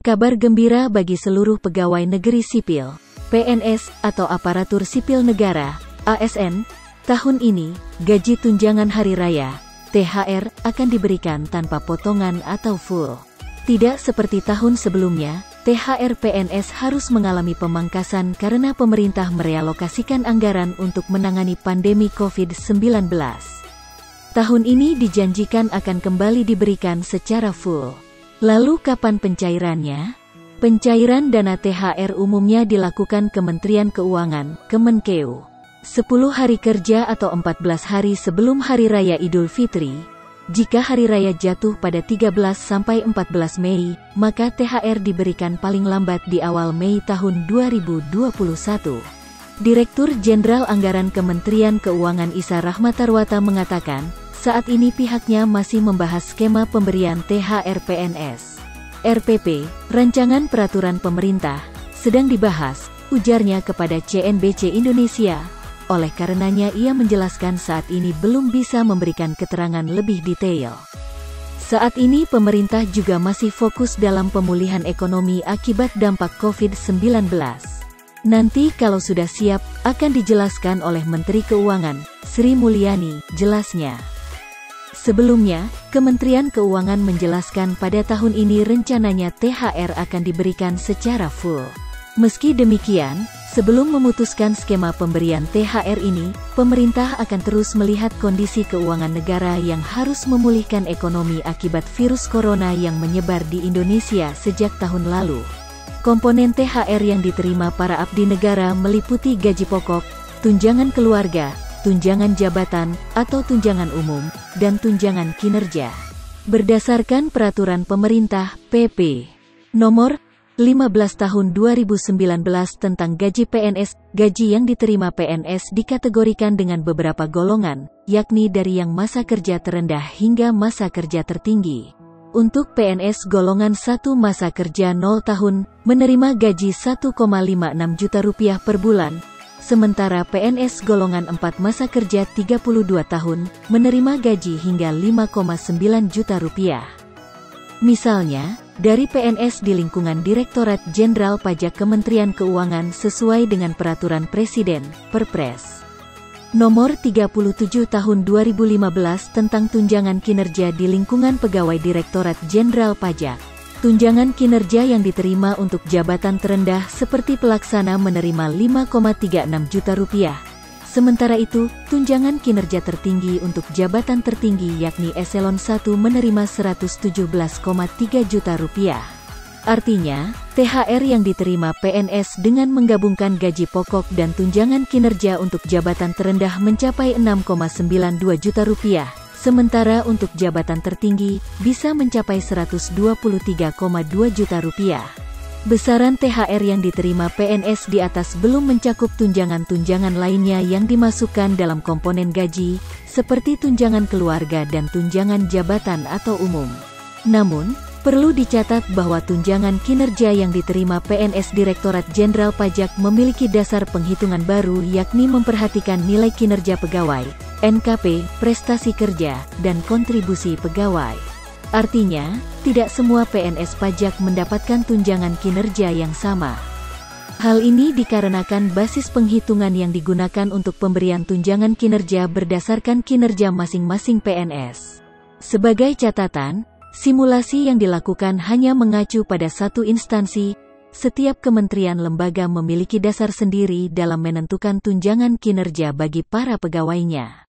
Kabar gembira bagi seluruh pegawai negeri sipil, PNS atau aparatur sipil negara, ASN. Tahun ini, gaji tunjangan hari raya, THR, akan diberikan tanpa potongan atau full. Tidak seperti tahun sebelumnya, THR PNS harus mengalami pemangkasan karena pemerintah merealokasikan anggaran untuk menangani pandemi COVID-19. Tahun ini dijanjikan akan kembali diberikan secara full. Lalu kapan pencairannya? Pencairan dana THR umumnya dilakukan Kementerian Keuangan, Kemenkeu. 10 hari kerja atau 14 hari sebelum Hari Raya Idul Fitri. Jika Hari Raya jatuh pada 13–14 Mei, maka THR diberikan paling lambat di awal Mei tahun 2021. Direktur Jenderal Anggaran Kementerian Keuangan Isa Rahmatarwata mengatakan, saat ini pihaknya masih membahas skema pemberian THR PNS. RPP, Rancangan Peraturan Pemerintah, sedang dibahas, ujarnya kepada CNBC Indonesia. Oleh karenanya ia menjelaskan saat ini belum bisa memberikan keterangan lebih detail. Saat ini pemerintah juga masih fokus dalam pemulihan ekonomi akibat dampak COVID-19. Nanti kalau sudah siap, akan dijelaskan oleh Menteri Keuangan, Sri Mulyani, jelasnya. Sebelumnya, Kementerian Keuangan menjelaskan pada tahun ini rencananya THR akan diberikan secara full. Meski demikian, sebelum memutuskan skema pemberian THR ini, pemerintah akan terus melihat kondisi keuangan negara yang harus memulihkan ekonomi akibat virus corona yang menyebar di Indonesia sejak tahun lalu. Komponen THR yang diterima para abdi negara meliputi gaji pokok, tunjangan keluarga, tunjangan jabatan atau tunjangan umum, dan tunjangan kinerja. Berdasarkan Peraturan Pemerintah PP Nomor 15 Tahun 2019 tentang gaji PNS, gaji yang diterima PNS dikategorikan dengan beberapa golongan, yakni dari yang masa kerja terendah hingga masa kerja tertinggi. Untuk PNS golongan 1 masa kerja 0 tahun, menerima gaji Rp1,56 juta per bulan, sementara PNS golongan 4 masa kerja 32 tahun, menerima gaji hingga Rp5,9 juta. Misalnya, dari PNS di lingkungan Direktorat Jenderal Pajak Kementerian Keuangan sesuai dengan Peraturan Presiden, Perpres Nomor 37 Tahun 2015 tentang tunjangan kinerja di lingkungan pegawai Direktorat Jenderal Pajak. Tunjangan kinerja yang diterima untuk jabatan terendah seperti pelaksana menerima Rp5,36 juta. Sementara itu, tunjangan kinerja tertinggi untuk jabatan tertinggi yakni Eselon 1 menerima Rp117,3 juta. Artinya, THR yang diterima PNS dengan menggabungkan gaji pokok dan tunjangan kinerja untuk jabatan terendah mencapai Rp6,92 juta. Sementara untuk jabatan tertinggi, bisa mencapai Rp123,2 juta. Besaran THR yang diterima PNS di atas belum mencakup tunjangan-tunjangan lainnya yang dimasukkan dalam komponen gaji, seperti tunjangan keluarga dan tunjangan jabatan atau umum. Namun, perlu dicatat bahwa tunjangan kinerja yang diterima PNS Direktorat Jenderal Pajak memiliki dasar penghitungan baru yakni memperhatikan nilai kinerja pegawai, NKP, prestasi kerja, dan kontribusi pegawai. Artinya, tidak semua PNS pajak mendapatkan tunjangan kinerja yang sama. Hal ini dikarenakan basis penghitungan yang digunakan untuk pemberian tunjangan kinerja berdasarkan kinerja masing-masing PNS. Sebagai catatan, simulasi yang dilakukan hanya mengacu pada satu instansi. Setiap kementerian lembaga memiliki dasar sendiri dalam menentukan tunjangan kinerja bagi para pegawainya.